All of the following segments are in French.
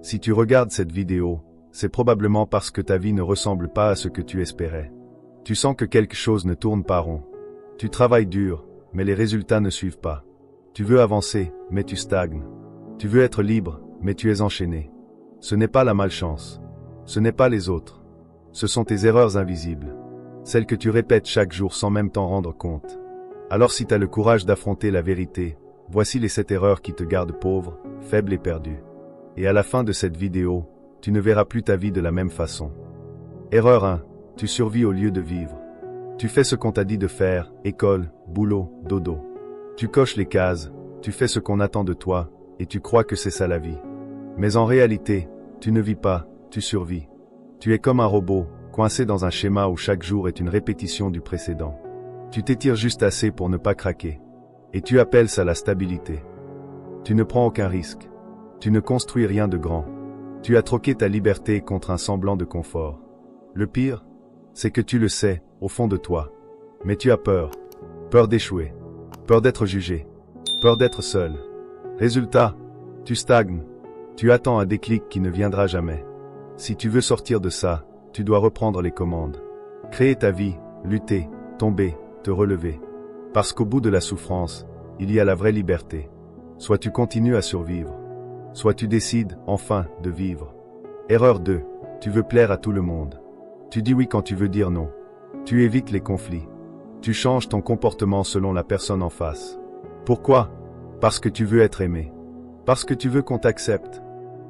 Si tu regardes cette vidéo, c'est probablement parce que ta vie ne ressemble pas à ce que tu espérais. Tu sens que quelque chose ne tourne pas rond. Tu travailles dur, mais les résultats ne suivent pas. Tu veux avancer, mais tu stagnes. Tu veux être libre, mais tu es enchaîné. Ce n'est pas la malchance. Ce n'est pas les autres. Ce sont tes erreurs invisibles. Celles que tu répètes chaque jour sans même t'en rendre compte. Alors si tu as le courage d'affronter la vérité, voici les 7 erreurs qui te gardent pauvre, faible et perdu. Et à la fin de cette vidéo, tu ne verras plus ta vie de la même façon. Erreur 1. Tu survis au lieu de vivre. Tu fais ce qu'on t'a dit de faire, école, boulot, dodo. Tu coches les cases, tu fais ce qu'on attend de toi, et tu crois que c'est ça la vie. Mais en réalité, tu ne vis pas, tu survis. Tu es comme un robot, coincé dans un schéma où chaque jour est une répétition du précédent. Tu t'étires juste assez pour ne pas craquer. Et tu appelles ça la stabilité. Tu ne prends aucun risque. Tu ne construis rien de grand. Tu as troqué ta liberté contre un semblant de confort. Le pire, c'est que tu le sais, au fond de toi. Mais tu as peur. Peur d'échouer. Peur d'être jugé. Peur d'être seul. Résultat, tu stagnes. Tu attends un déclic qui ne viendra jamais. Si tu veux sortir de ça, tu dois reprendre les commandes. Créer ta vie, lutter, tomber, te relever. Parce qu'au bout de la souffrance, il y a la vraie liberté. Soit tu continues à survivre. Soit tu décides, enfin, de vivre. Erreur 2. Tu veux plaire à tout le monde. Tu dis oui quand tu veux dire non. Tu évites les conflits. Tu changes ton comportement selon la personne en face. Pourquoi? Parce que tu veux être aimé. Parce que tu veux qu'on t'accepte.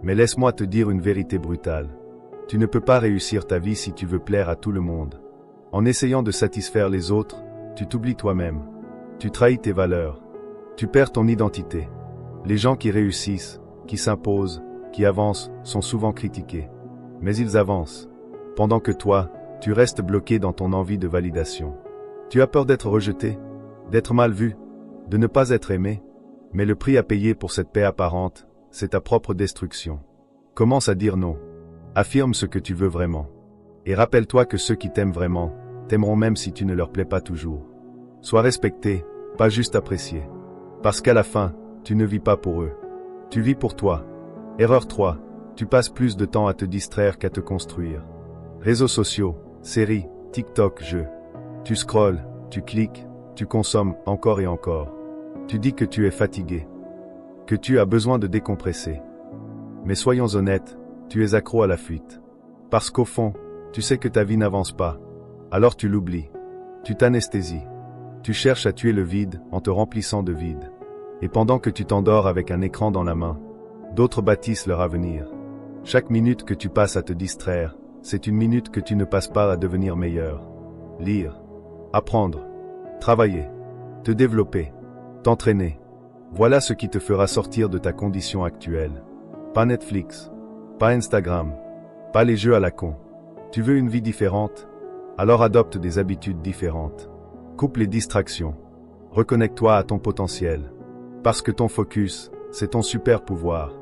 Mais laisse-moi te dire une vérité brutale. Tu ne peux pas réussir ta vie si tu veux plaire à tout le monde. En essayant de satisfaire les autres, tu t'oublies toi-même. Tu trahis tes valeurs. Tu perds ton identité. Les gens qui réussissent, qui s'imposent, qui avancent, sont souvent critiqués. Mais ils avancent. Pendant que toi, tu restes bloqué dans ton envie de validation. Tu as peur d'être rejeté, d'être mal vu, de ne pas être aimé. Mais le prix à payer pour cette paix apparente, c'est ta propre destruction. Commence à dire non. Affirme ce que tu veux vraiment. Et rappelle-toi que ceux qui t'aiment vraiment, t'aimeront même si tu ne leur plais pas toujours. Sois respecté, pas juste apprécié. Parce qu'à la fin, tu ne vis pas pour eux. Tu vis pour toi. Erreur 3. Tu passes plus de temps à te distraire qu'à te construire. Réseaux sociaux, séries, TikTok, jeux. Tu scrolles, tu cliques, tu consommes encore et encore. Tu dis que tu es fatigué. Que tu as besoin de décompresser. Mais soyons honnêtes, tu es accro à la fuite. Parce qu'au fond, tu sais que ta vie n'avance pas. Alors tu l'oublies. Tu t'anesthésies. Tu cherches à tuer le vide en te remplissant de vide. Et pendant que tu t'endors avec un écran dans la main, d'autres bâtissent leur avenir. Chaque minute que tu passes à te distraire, c'est une minute que tu ne passes pas à devenir meilleur. Lire, apprendre, travailler, te développer, t'entraîner. Voilà ce qui te fera sortir de ta condition actuelle. Pas Netflix, pas Instagram, pas les jeux à la con. Tu veux une vie différente? Alors adopte des habitudes différentes. Coupe les distractions. Reconnecte-toi à ton potentiel. Parce que ton focus, c'est ton super pouvoir.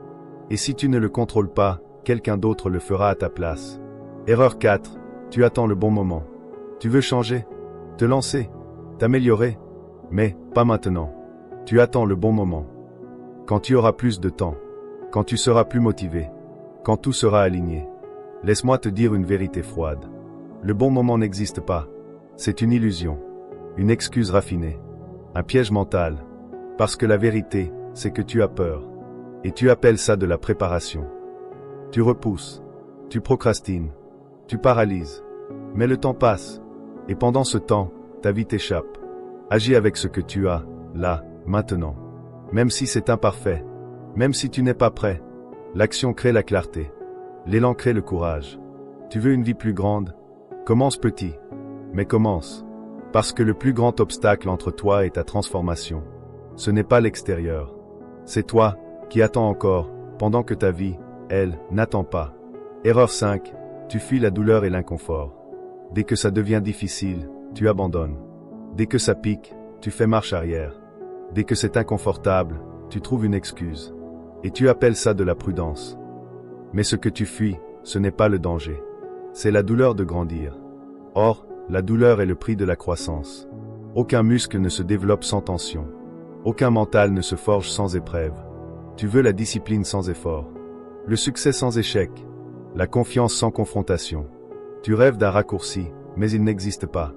Et si tu ne le contrôles pas, quelqu'un d'autre le fera à ta place. Erreur 4. Tu attends le bon moment. Tu veux changer, te lancer, t'améliorer, mais pas maintenant. Tu attends le bon moment. Quand tu auras plus de temps, quand tu seras plus motivé, quand tout sera aligné. Laisse-moi te dire une vérité froide. Le bon moment n'existe pas. C'est une illusion, une excuse raffinée, un piège mental. Parce que la vérité, c'est que tu as peur. Et tu appelles ça de la préparation. Tu repousses, tu procrastines, tu paralyses. Mais le temps passe. Et pendant ce temps, ta vie t'échappe. Agis avec ce que tu as, là, maintenant. Même si c'est imparfait, même si tu n'es pas prêt. L'action crée la clarté. L'élan crée le courage. Tu veux une vie plus grande? Commence petit. Mais commence. Parce que le plus grand obstacle entre toi et ta transformation, ce n'est pas l'extérieur. C'est toi, qui attends encore, pendant que ta vie, elle, n'attend pas. Erreur 5. Tu fuis la douleur et l'inconfort. Dès que ça devient difficile, tu abandonnes. Dès que ça pique, tu fais marche arrière. Dès que c'est inconfortable, tu trouves une excuse. Et tu appelles ça de la prudence. Mais ce que tu fuis, ce n'est pas le danger. C'est la douleur de grandir. Or, la douleur est le prix de la croissance. Aucun muscle ne se développe sans tension. Aucun mental ne se forge sans épreuve. Tu veux la discipline sans effort. Le succès sans échec. La confiance sans confrontation. Tu rêves d'un raccourci, mais il n'existe pas.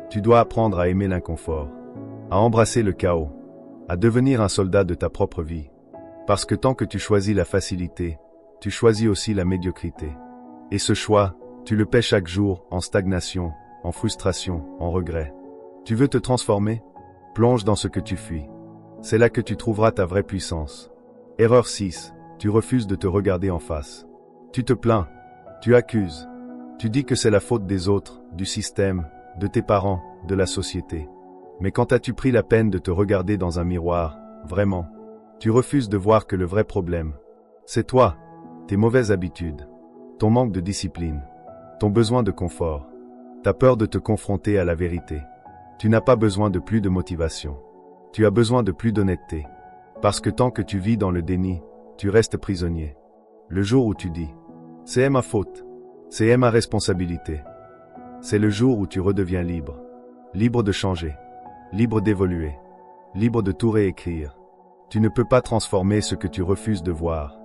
Tu dois apprendre à aimer l'inconfort, à embrasser le chaos, à devenir un soldat de ta propre vie. Parce que tant que tu choisis la facilité, tu choisis aussi la médiocrité. Et ce choix, tu le paies chaque jour en stagnation, en frustration, en regret. Tu veux te transformer? Plonge dans ce que tu fuis. C'est là que tu trouveras ta vraie puissance. Erreur 6. Tu refuses de te regarder en face. Tu te plains. Tu accuses. Tu dis que c'est la faute des autres, du système, de tes parents, de la société. Mais quand as-tu pris la peine de te regarder dans un miroir, vraiment? Tu refuses de voir que le vrai problème, c'est toi, tes mauvaises habitudes, ton manque de discipline, ton besoin de confort, ta peur de te confronter à la vérité. Tu n'as pas besoin de plus de motivation. Tu as besoin de plus d'honnêteté. Parce que tant que tu vis dans le déni, tu restes prisonnier. Le jour où tu dis « c'est ma faute », c'est ma responsabilité. C'est le jour où tu redeviens libre. Libre de changer. Libre d'évoluer. Libre de tout réécrire. Tu ne peux pas transformer ce que tu refuses de voir.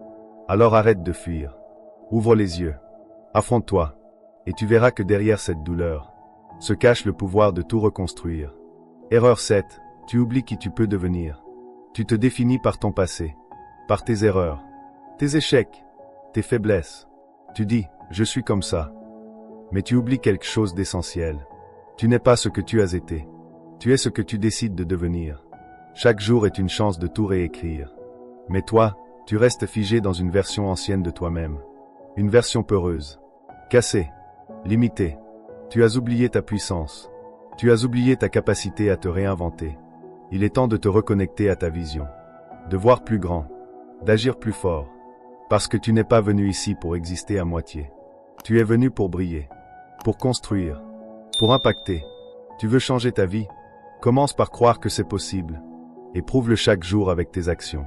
Alors arrête de fuir. Ouvre les yeux. Affronte-toi. Et tu verras que derrière cette douleur se cache le pouvoir de tout reconstruire. Erreur 7. Tu oublies qui tu peux devenir. Tu te définis par ton passé, par tes erreurs, tes échecs, tes faiblesses. Tu dis « je suis comme ça ». Mais tu oublies quelque chose d'essentiel. Tu n'es pas ce que tu as été. Tu es ce que tu décides de devenir. Chaque jour est une chance de tout réécrire. Mais toi, tu restes figé dans une version ancienne de toi-même. Une version peureuse, cassée, limitée. Tu as oublié ta puissance. Tu as oublié ta capacité à te réinventer. Il est temps de te reconnecter à ta vision. De voir plus grand. D'agir plus fort. Parce que tu n'es pas venu ici pour exister à moitié. Tu es venu pour briller. Pour construire. Pour impacter. Tu veux changer ta vie? Commence par croire que c'est possible. Et prouve-le chaque jour avec tes actions.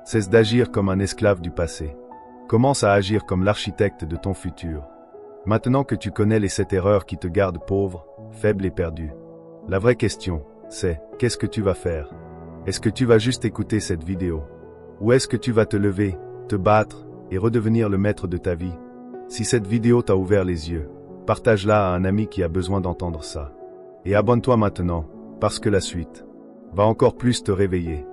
Cesse d'agir comme un esclave du passé. Commence à agir comme l'architecte de ton futur. Maintenant que tu connais les 7 erreurs qui te gardent pauvre, faible et perdu, la vraie question, c'est, qu'est-ce que tu vas faire? Est-ce que tu vas juste écouter cette vidéo? Ou est-ce que tu vas te lever, te battre, et redevenir le maître de ta vie? Si cette vidéo t'a ouvert les yeux, partage-la à un ami qui a besoin d'entendre ça. Et abonne-toi maintenant, parce que la suite va encore plus te réveiller.